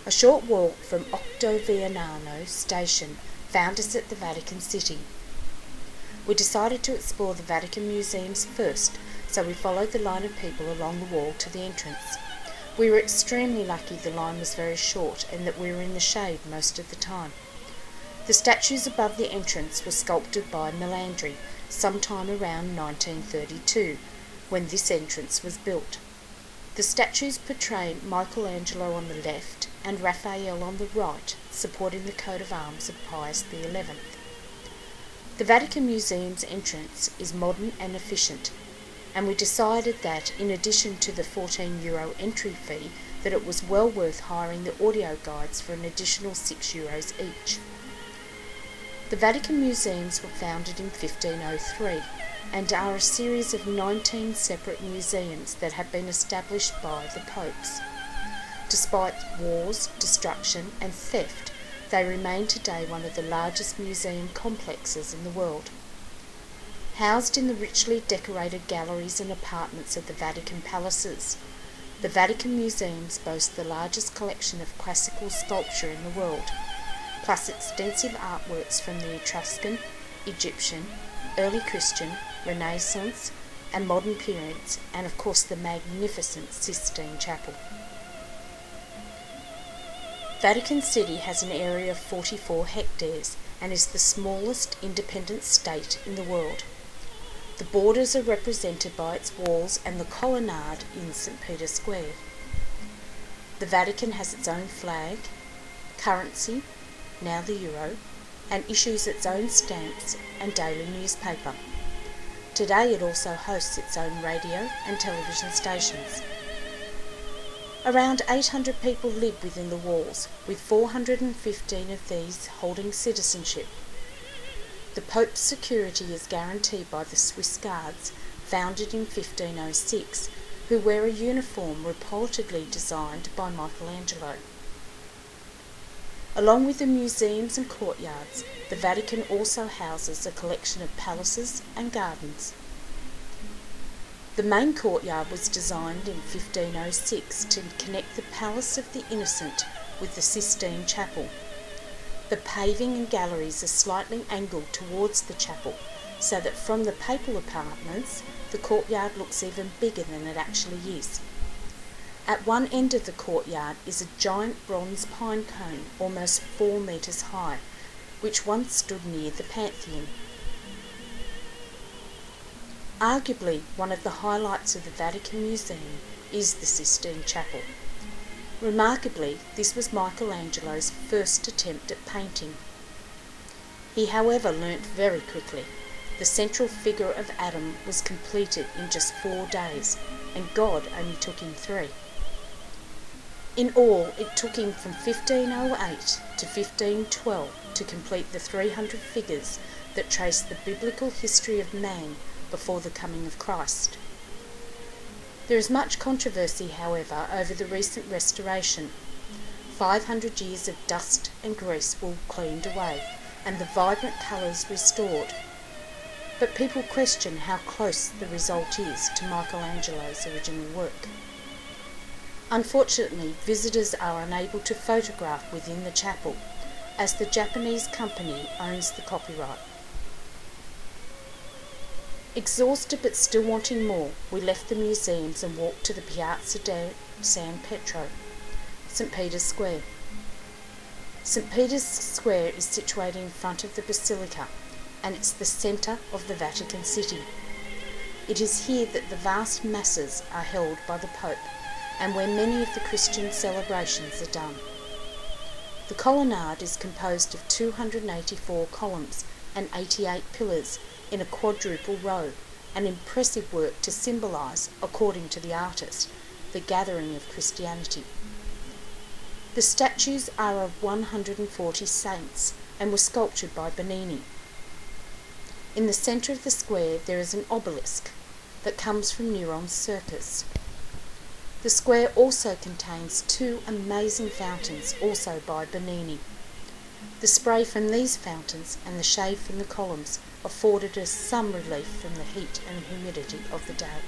A short walk from Ottaviano Station found us at the Vatican City. We decided to explore the Vatican museums first, so we followed the line of people along the wall to the entrance. We were extremely lucky the line was very short and that we were in the shade most of the time. The statues above the entrance were sculpted by Melandri sometime around 1932, when this entrance was built. The statues portray Michelangelo on the left and Raphael on the right, supporting the coat of arms of Pius XI. The Vatican Museum's entrance is modern and efficient, and we decided that, in addition to the €14 entry fee, that it was well worth hiring the audio guides for an additional €6 each. The Vatican Museums were founded in 1503 and are a series of 19 separate museums that have been established by the popes. Despite wars, destruction and theft, they remain today one of the largest museum complexes in the world. Housed in the richly decorated galleries and apartments of the Vatican palaces, the Vatican Museums boast the largest collection of classical sculpture in the world, plus extensive artworks from the Etruscan, Egyptian, early Christian, Renaissance and modern periods, and of course the magnificent Sistine Chapel. Vatican City has an area of 44 hectares and is the smallest independent state in the world. The borders are represented by its walls and the colonnade in St. Peter's Square. The Vatican has its own flag, currency, now the euro, and issues its own stamps and daily newspaper. Today it also hosts its own radio and television stations. Around 800 people live within the walls, with 415 of these holding citizenship. The Pope's security is guaranteed by the Swiss Guards, founded in 1506, who wear a uniform reportedly designed by Michelangelo. Along with the museums and courtyards, the Vatican also houses a collection of palaces and gardens. The main courtyard was designed in 1506 to connect the Palace of the Innocent with the Sistine Chapel. The paving and galleries are slightly angled towards the chapel, so that from the papal apartments, the courtyard looks even bigger than it actually is. At one end of the courtyard is a giant bronze pine cone, almost 4 metres high, which once stood near the Pantheon. Arguably, one of the highlights of the Vatican Museum is the Sistine Chapel. Remarkably, this was Michelangelo's first attempt at painting. He, however, learnt very quickly. The central figure of Adam was completed in just 4 days, and God only took him 3. In all, it took him from 1508 to 1512 to complete the 300 figures that trace the biblical history of man before the coming of Christ. There is much controversy, however, over the recent restoration. 500 years of dust and grease were cleaned away, and the vibrant colours restored. But people question how close the result is to Michelangelo's original work. Unfortunately, visitors are unable to photograph within the chapel, as the Japanese company owns the copyright. Exhausted but still wanting more, we left the museums and walked to the Piazza di San Pietro, St. Peter's Square. St. Peter's Square is situated in front of the Basilica, and it's the centre of the Vatican City. It is here that the vast masses are held by the Pope, and where many of the Christian celebrations are done. The colonnade is composed of 284 columns and 88 pillars in a quadruple row, an impressive work to symbolise, according to the artist, the gathering of Christianity. The statues are of 140 saints and were sculptured by Bernini. In the centre of the square there is an obelisk that comes from Neron's circus. The square also contains 2 amazing fountains, also by Bernini. The spray from these fountains and the shade from the columns afforded us some relief from the heat and humidity of the day.